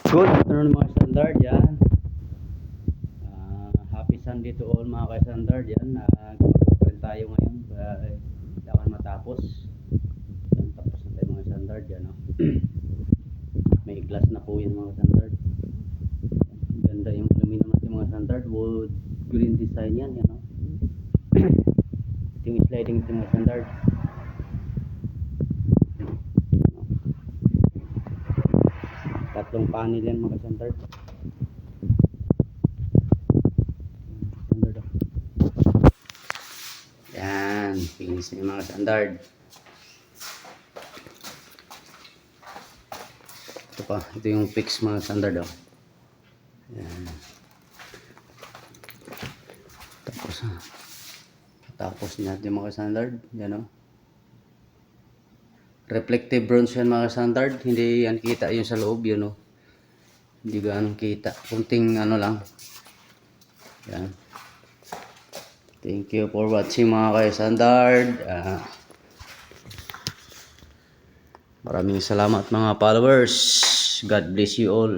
Good afternoon mga standard yan. Happy Sunday to all mga ka-standard yan. Gumagawa pa rin tayo ngayon. Hindi ako matapos. Yan, tapos na tayo mga standard yan. No? May glass na po yan mga standard. Ganda yung aluminum natin mga standard. Wood green design yan. Yan no? Ito yung sliding ito mga standard. Tatlong panel yan mga standard. Yan, finish na yung mga standard. Ito pa, ito yung fix mga standard. Oh. Yan. Tapos natin yung mga standard. Yan o. Reflective bronze yan mga standard. Hindi yan kita yung sa loob yun o. Hindi ganun kita. Kunting ano lang. Yan. Thank you for watching mga ka-standard. Maraming salamat mga followers. God bless you all.